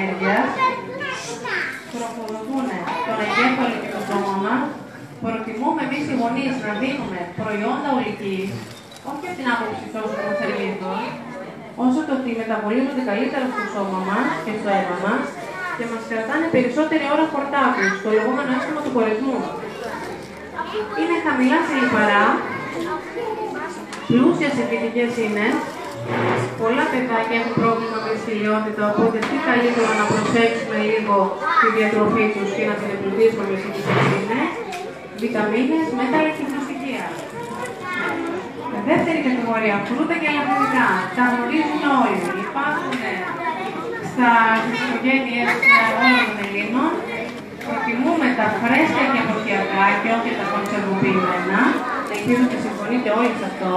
ενέργειας, τροφοδοτούν τον εγκέφαλο και το σώμα μας. Προτιμούμε εμείς οι γονείς να δίνουμε προϊόντα ολικής, όχι από την άποψη τόσο των θερμίδων, όσο το ότι μεταβολίζονται καλύτερα στο σώμα μας και στο αίμα μας και μας κρατάνε περισσότερη ώρα χορτάτους, το λεγόμενο αίσθημα του χωρισμού. Είναι χαμηλά σε λιπαρά, πλούσια σε φυτικές ίνες. Πολλά παιδάκια έχουν πρόβλημα με τη θηλυότητα, οπότε τι καλύτερο να προσέξουμε λίγο τη διατροφή τους και να την εμπλουτίσουμε με φυτικές ίνες, βιταμίνες, μέταλλα και φρουστικεία. Δεύτερη κατηγορία, φρούτα και λαχανικά. Τα γνωρίζουν όλοι. Υπάρχουν στις οικογένειες όλων των Ελλήνων. Προτιμούμε τα φρέσκα και εποχιακά και όχι τα κονσερβοποιημένα. Ελπίζω ότι συμφωνείτε όλοι σε αυτό.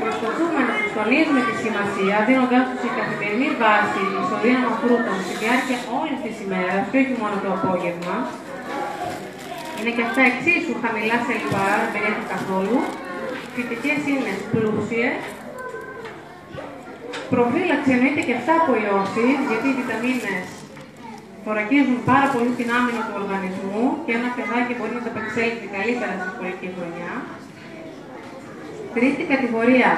Προσπαθούμε να τους τονίζουμε τη σημασία, δίνοντάς τους σε καθημερινή βάση ισοδύναμα φρούτων στη διάρκεια όλης της ημέρας και όχι μόνο το απόγευμα. Είναι και αυτά εξίσου χαμηλά σε λιπαρά, δεν περιέχουν καθόλου. Φυτικές ίνες πλούσιες. Προφύλαξη εννοείται και αυτά από ιώσεις, γιατί οι βιταμίνες θωρακίζουν πάρα πολύ την άμυνα του οργανισμού και ένα παιδάκι μπορεί να τα απεξέλθει καλύτερα στη σχολική χρονιά. Τρίτη κατηγορία,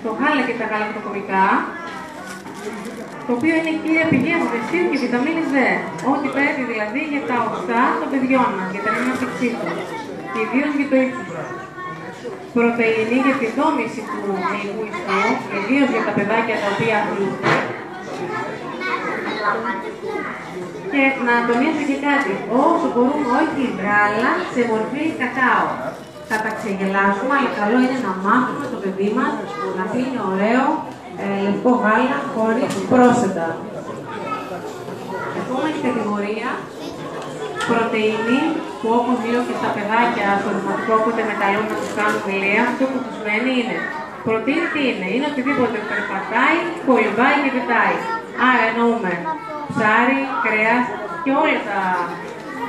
το γάλα και τα γαλακτοκομικά, το οποίο είναι κύρια πηγή ασβεστίου και βιταμίνης Β. Ό,τι πρέπει δηλαδή για τα οστά των παιδιών μας, για την ανάπτυξή τους, και ιδίως για το ύψος τους. Πρωτεΐνη για τη δόμηση του μυϊκού ιστού, ιδίως για τα παιδάκια τα οποία αθλούνται. Και να τονίσω και κάτι, όσο μπορούμε όχι γάλα σε μορφή κακάο. Θα τα ξεγελάσουμε, αλλά καλό είναι να μάθουμε το παιδί μας να πίνει ωραίο λευκό γάλα χωρίς πρόσθετα. Επόμενη κατηγορία, πρωτεΐνη, που όπως λέω και στα παιδάκια στο δημοτικό όποτε μεταλλούν να τους κάνουν μιλία, αυτό που τους μένει είναι πρωτεΐνη τι είναι, είναι οτιδήποτε περπατάει, κολυμπάει και πετάει. Άρα εννοούμε ψάρι, κρέας και όλα τα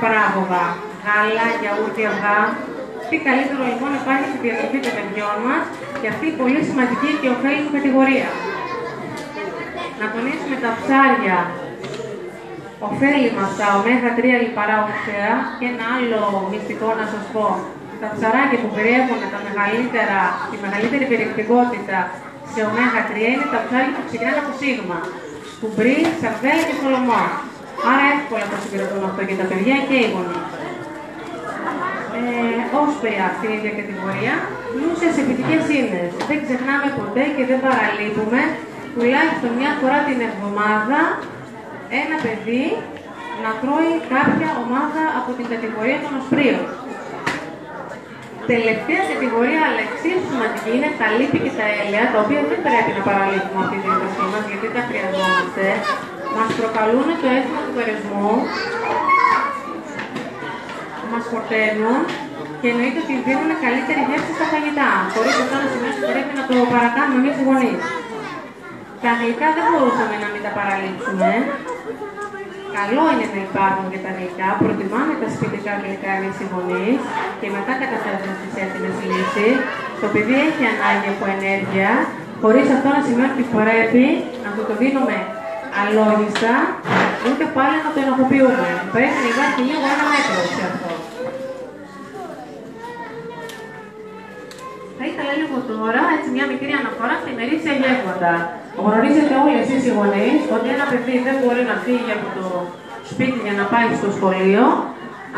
παράγωγα, γάλα, γιαούρτι, αυγά. Τι καλύτερο λοιπόν υπάρχει στη διατροφή των παιδιών μας και αυτή η πολύ σημαντική και ωφέλιμη κατηγορία. Να τονίσουμε τα ψάρια, ωφέλιμα στα ω3 λιπαρά οξέα και ένα άλλο μυστικό να σας πω. Τα ψαράκια που περιέχουν τη μεγαλύτερη περιεκτικότητα σε ω3 είναι τα ψάρια που ξεκινάνε από σίγμα. Σκουμπρί, σαρδέλα και σολομό. Άρα εύκολα τα συγκρατούν αυτό και τα παιδιά και οι γονείς. Όσπρια στην ίδια κατηγορία, πλούσια σε φυτικές ίνες. Δεν ξεχνάμε ποτέ και δεν παραλείπουμε τουλάχιστον μια φορά την εβδομάδα ένα παιδί να τρώει κάποια ομάδα από την κατηγορία των οσπρίων. Τελευταία κατηγορία, αλλά εξίσου σημαντική, είναι τα λίπη και τα έλαια, τα οποία δεν πρέπει να παραλείπουμε από τη διαδικασία μας, γιατί τα χρειαζόμαστε. Μας προκαλούν το αίσθημα του περισμού, μας χορταίνουν και εννοείται ότι δίνουν καλύτερη γεύση στα φαγητά. Χωρίς αυτό να σημαίνει ότι πρέπει να το παρακάνουμε εμείς οι γονείς. Τα γλυκά δεν μπορούσαμε να μην τα παραλείψουμε. Καλό είναι να υπάρχουν και τα γλυκά. Προτιμάμε τα σπιτικά γλυκά εμείς οι γονείς και μετά καταθέτουμε στις έτοιμες λύσεις. Το παιδί έχει ανάγκη από ενέργεια, χωρίς αυτό να σημαίνει ότι πρέπει να το δίνουμε αλόγιστα, ούτε πάλι να το ενοχοποιούμε. Πρέπει να υπάρχει λίγο ένα μέτρο σε αυτό. Θα ήθελα λίγο τώρα, έτσι μια μικρή αναφορά στα ημερήσια γεύματα. Γνωρίζετε όλοι εσείς οι γονείς ότι ένα παιδί δεν μπορεί να φύγει από το σπίτι για να πάει στο σχολείο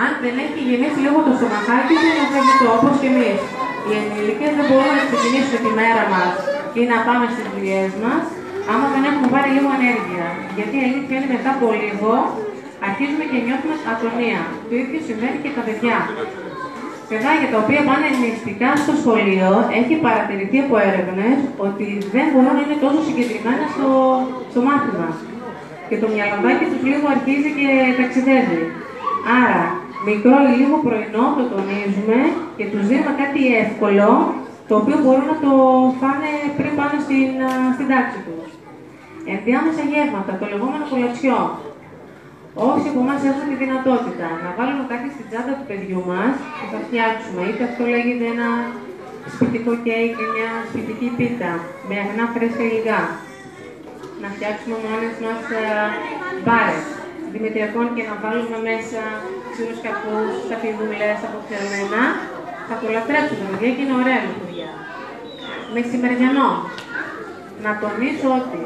αν δεν έχει γεμίσει λίγο το στομαχάκι του για φαγητό, όπως και εμείς. Οι ενήλικες δεν μπορούμε να ξεκινήσουμε τη μέρα μας ή να πάμε στις δουλειές μας άμα δεν έχουμε πάρει λίγο ενέργεια. Γιατί η αλήθεια είναι μετά από λίγο αρχίζουμε και νιώθουμε ατονία. Το ίδιο συμβαίνει και τα παιδιά. Παιδάκια τα οποία πάνε νηστικά στο σχολείο, έχει παρατηρηθεί από έρευνες ότι δεν μπορούν να είναι τόσο συγκεντριμένα στο μάθημα. Και το μυαλοδάκι τους λίγο αρχίζει και ταξιδεύει. Άρα, μικρό ή λίγο πρωινό το τονίζουμε και τους δίνουμε κάτι εύκολο, το οποίο μπορούν να το φάνε πριν πάνε στην τάξη τους. Ενδιάμεσα γεύματα, το λεγόμενο κολατσιό. Όσοι από εμάς έχουμε τη δυνατότητα να βάλουμε κάτι στην τσάντα του παιδιού μας και θα φτιάξουμε, είτε αυτό λέγεται ένα σπιτικό κέικ ή μια σπιτική πίτα με αγνά φρέσκα υλικά. να φτιάξουμε μόνες μας μπάρες δημητριακών και να βάλουμε μέσα ξηρούς καρπούς, σταφιδούλες, αποξερμένα. Θα το λατρέψουν τα παιδιά και είναι ωραία λειτουργία. Μεσημεριανό. Να τονίσω ότι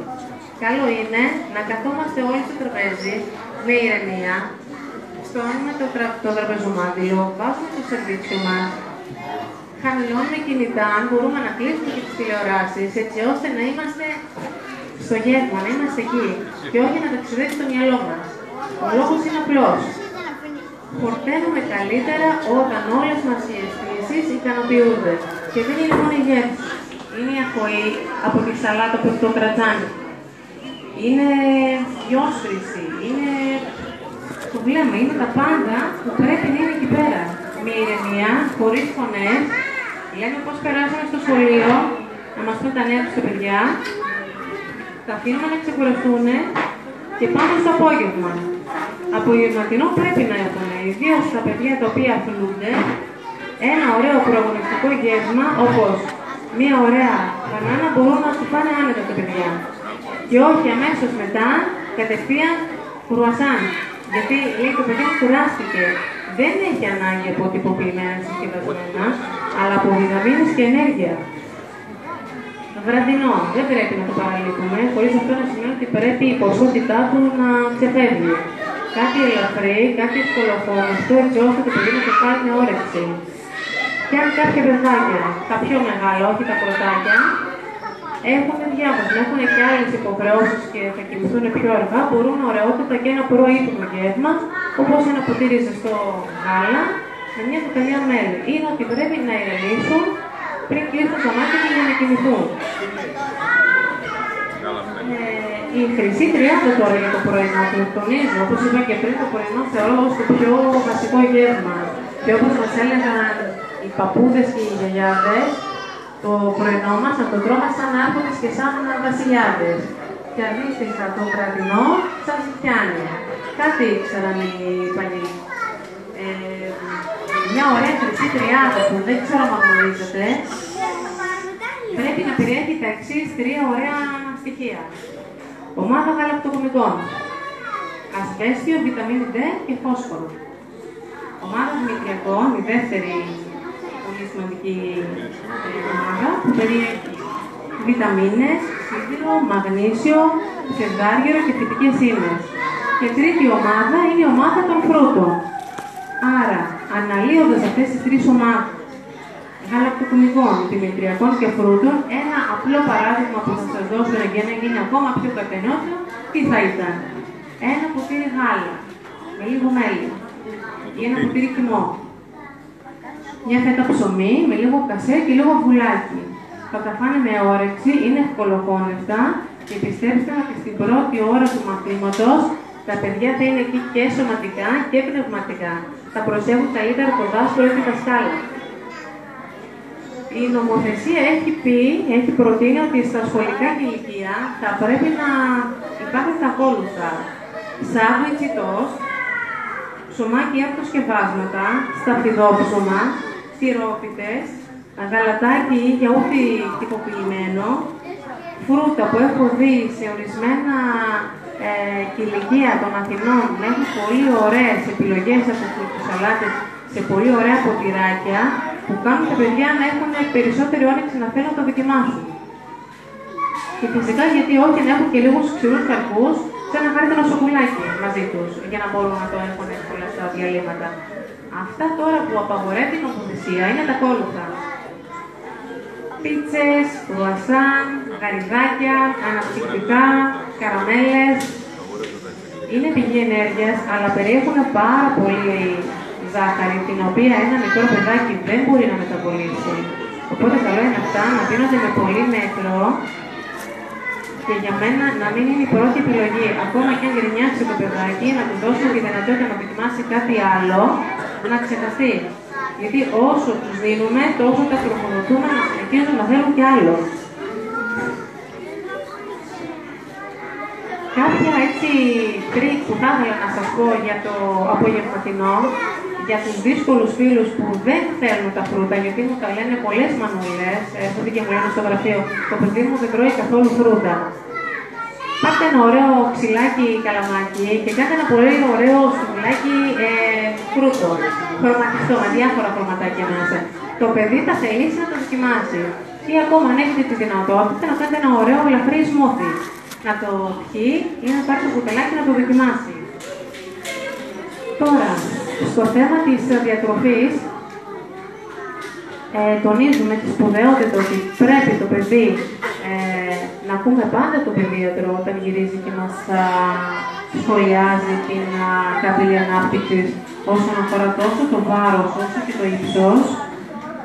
καλό είναι να καθόμαστε όλοι στο τραπέζι με ηρεμία, στώνουμε το τραπεζομάντιλο, βάζουμε το σερβίτσιο μας, χαμηλώνουμε κινητά, αν μπορούμε να κλείσουμε και τις τηλεοράσεις, έτσι ώστε να είμαστε στο γεύμα, να είμαστε εκεί και όχι να ταξιδέψει στο μυαλό μας. Ο λόγος είναι απλός. Χορταίνουμε καλύτερα όταν όλες μας οι αισθήσεις ικανοποιούνται. Και δεν είναι μόνο η γεύση. Είναι η ακοή από τη σαλάτα που έχει το κρατζάνι. Είναι η όσφρηση, είναι το βλέμμα, είναι τα πάντα που πρέπει να είναι εκεί πέρα. Με ηρεμία, χωρίς φωνές, λέμε πώς περάσαμε στο σχολείο, να μας πούν τα νέα τους τα παιδιά, τα αφήνουμε να ξεκουραστούν και πάμε στο απόγευμα. Απογευματινό πρέπει να έχουν, ιδίως τα παιδιά τα οποία αθλούνται, ένα ωραίο προαγωνιστικό γεύμα, όπως μία ωραία μπανάνα μπορούν να σου πάνε άνετα τα παιδιά. Και όχι αμέσως μετά, κατευθείαν κρουασάν. Γιατί λέει το παιδί κουράστηκε. Δεν έχει ανάγκη από τυποποιημένα συσκευασμένα, αλλά από βιταμίνες και ενέργεια. Βραδινό. Δεν πρέπει να το παραλείπουμε, χωρίς αυτό να σημαίνει ότι πρέπει η ποσότητά του να ξεφεύγει. Κάτι ελαφρύ, κάτι ευκολοφόνιστο, έτσι ώστε το παιδί να το πάρει με όρεξη. Και αν κάποια παιδάκια, τα πιο μεγάλα, όχι τα πρωτάκια, έχουν διάβασμα, έχουν και άλλες υποχρεώσεις και θα κοιμηθούν πιο αργά, μπορούν ωραιότατα και ένα προείπνο γεύμα, όπως ένα ποτήρι ζεστό γάλα, με μια κουταλιά μέλι. Είναι ότι πρέπει να ηρεμήσουν πριν κλείσουν τα μάτια και για να κοιμηθούν. Η χρυσή τριάδα τώρα για το πρωινό, που τονίζω, όπως είπα και πριν, το πρωινό θεωρώ ως το πιο βασικό γεύμα. Και όπως μας έλεγαν οι παππούδες και οι γιαγιάδες, το πρωινό μας να το τρώμε σαν άρχοντες και σαν βασιλιάδες. Και αντίστοιχα το βραδινό σαν ζητιάνι. Κάτι ήξεραν οι παλιοί. Μια ωραία χρυσή τριάδα που δεν ξέρω αν γνωρίζετε, πρέπει να περιέχει τα εξής τρία ωραία στοιχεία. Ομάδα γαλακτοκομικών, ασβέστιο, βιταμίνη D και φόσφορο. Ομάδα δημητριακών, η δεύτερη πολύ σημαντική ομάδα, που περιέχει βιταμίνες, σίδηρο, μαγνήσιο, ψευδάργυρο και φυτικές ίνες. Και τρίτη ομάδα είναι η ομάδα των φρούτων. Άρα, αναλύοντας αυτές τις τρεις ομάδες γαλακτοκομικών, δημητριακών και φρούτων, ένα απλό παράδειγμα που θα σας δώσω για να γίνει ακόμα πιο κατενόητο, τι θα ήταν? Ένα ποτήρι γάλα με λίγο μέλι ή ένα ποτήρι κιμό. Μια φέτα ψωμί με λίγο κασέ και λίγο βουλάκι. Θα τα φάνε με όρεξη, είναι ευκολοκόνευτα και πιστέψτε ότι στην πρώτη ώρα του μαθήματος τα παιδιά θα είναι εκεί και σωματικά και πνευματικά. Θα προσέχουν καλύτερα το δάσκαλο ή τη δασκάλα. Η νομοθεσία έχει προτείνει ότι στα σχολικά ηλικία θα πρέπει να υπάρχουν τα ακόλουθα. Σάντουιτς ή τόστ, ψωμάκι αυτοσκευάσματα, σταφιδόψωμα, τυρόπιτες, γαλατάκι ή γιαούρτι τυποποιημένο, φρούτα που έχω δει σε ορισμένα κηλικία των Αθηνών να έχουν πολύ ωραίες επιλογές από φρούτους-σαλάτες σε πολύ ωραία ποτηράκια που κάνουν τα παιδιά να έχουν περισσότερη όρεξη να θέλουν να το δοκιμάσουν. Και φυσικά γιατί όχι να έχουν και λίγους ξηρούς καρπούς σε ένα χάρτινο σοκολάκι μαζί τους για να μπορούν να το έχουν εύκολα στα διαλύματα. Αυτά τώρα που απαγορεύει η νομοθεσία είναι τα ακόλουθα. Πίτσες, κρουασάν, γαριδάκια, αναψυκτικά, καραμέλες. Είναι πηγή ενέργειας, αλλά περιέχουν πάρα πολύ ζάχαρη, την οποία ένα μικρό παιδάκι δεν μπορεί να μεταβολήσει. Οπότε καλό είναι αυτά να δίνονται με πολύ μέτρο και για μένα να μην είναι η πρώτη επιλογή. Ακόμα και αν γκρινιάξει το παιδάκι, να του δώσουμε τη δυνατότητα να δοκιμάσει κάτι άλλο, να ξεχαστεί. Γιατί όσο τους δίνουμε, τόσο τα τροφοδοτούμε να συνεχίζουν να θέλουν κι άλλο. Κάποια έτσι τρίκ που θα ήθελα να σας πω για το απογευματινό, για τους δύσκολους φίλους που δεν θέλουν τα φρούτα, γιατί μου τα λένε πολλές μανούλες, έχω δει και μου λένε στο γραφείο, το παιδί μου δεν τρώει καθόλου φρούτα. Πάρτε ένα ωραίο ξυλάκι καλαμάκι και κάντε ένα πολύ ωραίο σουβλάκι φρούτο, χρωματιστό, με διάφορα χρωματάκια μέσα. Το παιδί θα θελήσει να το δοκιμάσει. Ή ακόμα αν έχετε τη δυνατότητα να κάνετε ένα ωραίο ελαφρύ σμούθι. Να το πιει ή να πάρει το κουταλάκι να το δοκιμάσει. Τώρα, στο θέμα της διατροφής, τονίζουμε τη σπουδαιότητα ότι πρέπει το παιδί να ακούμε πάντα τον παιδίατρο όταν γυρίζει και μας σχολιάζει την καμπύλη ανάπτυξης όσον αφορά τόσο το βάρος όσο και το ύψος.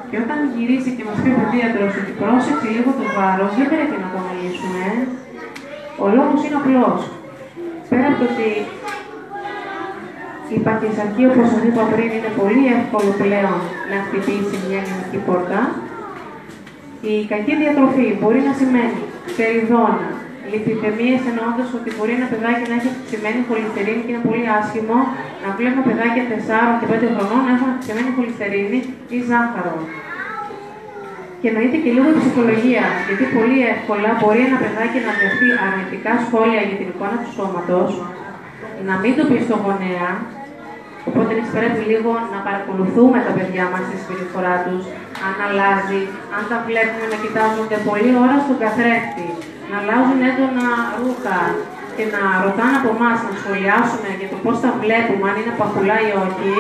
Και όταν γυρίσει και μας πει ο παιδίατρος ότι πρόσεξε λίγο το βάρος, δεν πρέπει να το αναλύσουμε. Ο λόγος είναι απλός. Πέρα από το ότι η παχυσαρκή, όπως σας είπα πριν, είναι πολύ εύκολο πλέον να χτυπήσει μια γενική πόρτα. Η κακή διατροφή μπορεί να σημαίνει περιδόνα, λιπιδαιμίες, εννοώντας ότι μπορεί ένα παιδάκι να έχει αυξημένη χολυστερίνη και είναι πολύ άσχημο να βλέπουμε παιδάκια 4 και 5 χρονών να έχουν αυξημένη χολυστερίνη ή ζάχαρο. Και εννοείται και λίγο η ψυχολογία, γιατί πολύ εύκολα μπορεί ένα παιδάκι να δεχτεί αρνητικά σχόλια για την εικόνα του σώματος, να μην το πει στο γονέα. Οπότε εμείς πρέπει λίγο να παρακολουθούμε τα παιδιά μας στη συμπεριφορά τους, αν αλλάζει, αν τα βλέπουμε να κοιτάζονται πολλή ώρα στον καθρέφτη, να αλλάζουν έντονα ρούχα και να ρωτάνε από εμάς να σχολιάσουμε για το πώς τα βλέπουμε, αν είναι παχουλά ή όχι.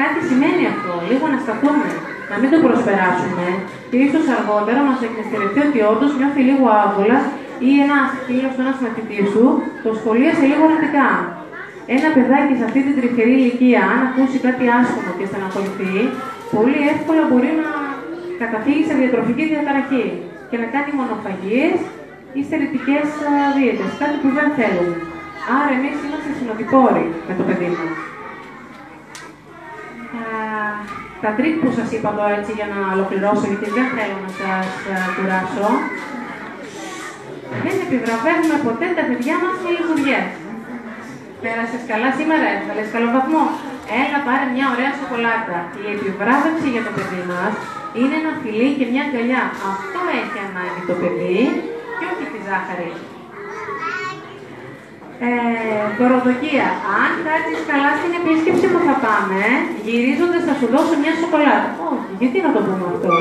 Κάτι σημαίνει αυτό, λίγο να σταθούμε, να μην το προσπεράσουμε και ίσως αργότερα μας εκμυστηρευτεί ότι όντως νιώθει λίγο άβολα ή ένας φίλος, ένας μαθητής του το σχολίασε λίγο αρνητικά. Ένα παιδάκι σε αυτή την τριφερή ηλικία, αν ακούσει κάτι άσχημο και στεναχωρηθεί, πολύ εύκολα μπορεί να καταφύγει σε διατροφική διαταραχή και να κάνει μονοφαγίες ή στερητικές δίαιτες, κάτι που δεν θέλουμε. Άρα εμείς είμαστε συνοδοιπόροι με το παιδί μας. Τα τρίκ που σας είπα εδώ έτσι για να ολοκληρώσω, γιατί δεν θέλω να σας κουράσω, δεν επιβραβεύουμε ποτέ τα παιδιά μας με λιγουριές. Πέρασες καλά σήμερα, έβγαλες καλό βαθμό. Έλα πάρε μια ωραία σοκολάτα. Η επιβράβευση για το παιδί μας είναι ένα φιλί και μια αγκαλιά. Αυτό έχει ανάγκη το παιδί και όχι τη ζάχαρη. Δωροδοκία. Αν κάτσεις καλά στην επίσκεψη που θα πάμε, γυρίζοντας θα σου δώσω μια σοκολάτα. Όχι, γιατί να το πούμε αυτό.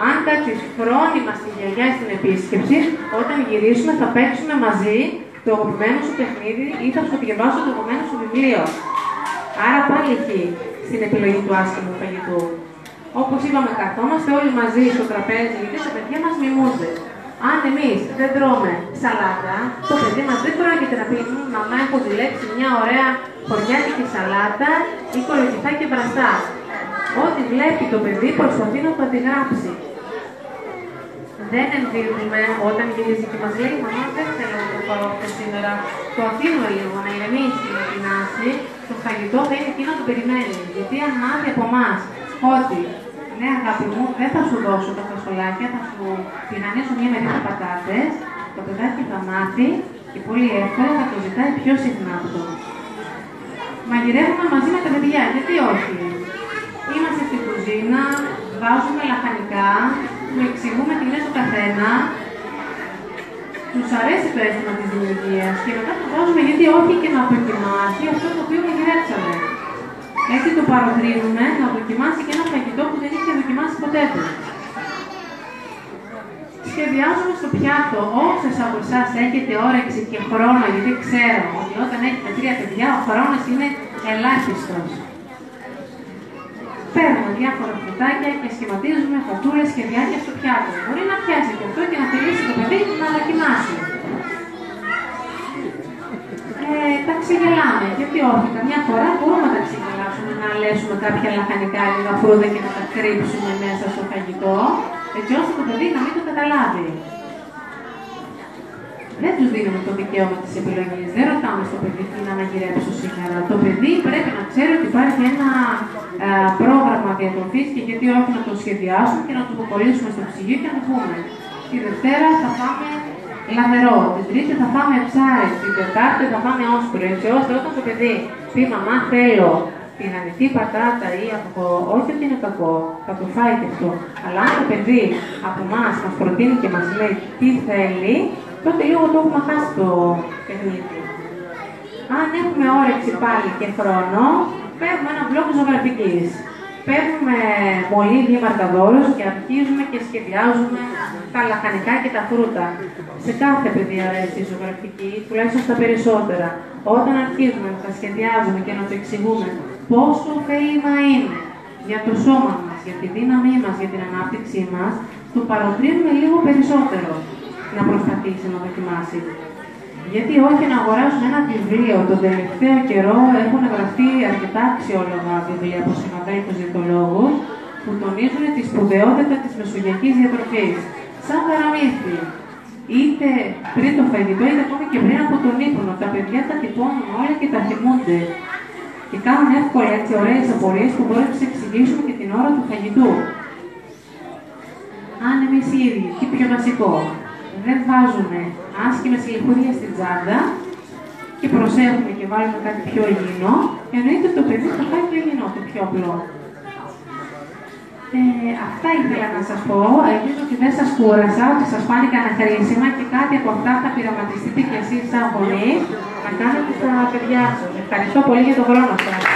Αν κάτσεις φρόνημα στη γιαγιά στην επίσκεψη, όταν γυρίσουμε θα παίξουμε μαζί το αγαπημένο σου παιχνίδι ή θα σου διαβάσω το αγαπημένο σου βιβλίο. Άρα πάλι εκεί, στην επιλογή του άσχημου φαγητού. Όπως είπαμε, καθόμαστε όλοι μαζί στο τραπέζι, γιατί τα παιδιά μας μιμούνται. Αν εμείς δεν τρώμε σαλάτα, το παιδί μας δεν πρόκειται να πει «Μαμά, έχω ζηλέψει μια ωραία χωριάτικη σαλάτα ή κολοκυθά και βραστά». Ό,τι βλέπει το παιδί προσπαθεί να το αντιγράψει. Δεν ενδείχνουμε όταν γυρίζει και μας λέει «Μαμά, δεν θέλω να το πάρω αυτό σήμερα». Το αφήνουμε λίγο να ηρεμήσει, να πεινάσει, το φαγητό θα είναι εκείνο το περιμένει. Γιατί αν μάθει από εμάς ότι «Ναι, αγάπη μου, δεν θα σου δώσω τα φασολάκια, θα σου τηγανίσω μια μερίδα πατάτες», το παιδάκι θα μάθει και πολύ εύκολα θα το ζητάει πιο συχνά αυτό. Μαγειρεύουμε μαζί με τα παιδιά, γιατί όχι. Είμαστε στην κουζίνα, βάζουμε λαχανικά, του εξηγούμε τι είναι το καθένα, τους αρέσει το αίσθημα της δημιουργίας και μετά το βάζουμε γιατί όχι και να δοκιμάσει αυτό το οποίο μαγειρέψαμε. Έτσι το παροτρύνουμε να δοκιμάσει και ένα φαγητό που δεν είχε δοκιμάσει ποτέ του. Σχεδιάζουμε στο πιάτο όσες από εσάς έχετε όρεξη και χρόνο, γιατί ξέρω ότι όταν έχετε 3 παιδιά ο χρόνος είναι ελάχιστος. Παίρνουμε διάφορα φρουτάκια και σχηματίζουμε φατούλες και διάρκεια στο πιάτο. Μπορεί να πιάσει και αυτό και να θελήσει το παιδί να δοκιμάσει. Τα ξεγελάμε, γιατί όχι, καμιά φορά μπορούμε να τα ξεγελάσουμε, να αλέσουμε κάποια λαχανικά λίγα φρούτα και να τα κρύψουμε μέσα στο φαγητό, έτσι ώστε το παιδί να μην το καταλάβει. Δεν τους δίνουμε το δικαίωμα της επιλογής, δεν ρωτάμε στο παιδί τι να μαγειρέψω σήμερα. Το παιδί πρέπει να ξέρει ότι υπάρχει ένα πρόγραμμα διατροφής και γιατί όχι να το σχεδιάσουμε και να το αποκολλήσουμε στο ψυγείο και να το πούμε. Τη Δευτέρα θα πάμε λαδερό, την Τρίτη θα πάμε ψάρι, την Τετάρτη θα πάμε όσπρο, έτσι ώστε όταν το παιδί πει «Μαμά, θέλω τηγανιτή πατάτα» ή αυγό, όχι ότι είναι κακό, θα το φάει και αυτό. Αλλά αν το παιδί από εμάς μας προτείνει και μας λέει τι θέλει, τότε λίγο το έχουμε χάσει το παιχνίδι. Αν έχουμε όρεξη πάλι και χρόνο, παίρνουμε ένα μπλοκ ζωγραφικής. Παίρνουμε μολύβι ή μαρκαδόρους και αρχίζουμε και σχεδιάζουμε τα λαχανικά και τα φρούτα. Σε κάθε παιδί αρέσει η ζωγραφική, τουλάχιστον στα περισσότερα. Όταν αρχίζουμε να τα σχεδιάζουμε και να το εξηγούμε πόσο ωφέλιμα είναι για το σώμα μας, για τη δύναμή μας, για την ανάπτυξή μας, το παροτρύνουμε λίγο περισσότερο να προσπαθήσει να δοκιμάσει. Γιατί όχι να αγοράσουν ένα βιβλίο. Τον τελευταίο καιρό έχουν γραφτεί αρκετά αξιόλογα βιβλία από συγγραφείς διαιτολόγους που τονίζουν τη σπουδαιότητα της μεσογειακής διατροφής. Σαν παραμύθι. Είτε πριν το φαγητό, είτε ακόμη και πριν από τον ύπνο. Τα παιδιά τα τυπώνουν όλα και τα θυμούνται. Και κάνουν εύκολα έτσι ωραίες απορίες που μπορούν να τους εξηγήσουμε και την ώρα του φαγητού. Αν εμείς οι ίδιοι, τι πιο βασικό, δεν βάζουμε άσχημες λιχούδια στην τσάντα και προσέχουμε και βάλουμε κάτι πιο υγιεινό, εννοείται το παιδί θα φάει το υγιεινό, το πιο απλό. Αυτά ήθελα να σας πω. Ελπίζω ότι δεν σας κούρασα, ότι σας φάνηκαν χρήσιμα και κάτι από αυτά θα πειραματιστείτε κι εσείς σαν γονείς να κάνετε στα παιδιά σας. Ευχαριστώ πολύ για τον χρόνο σας.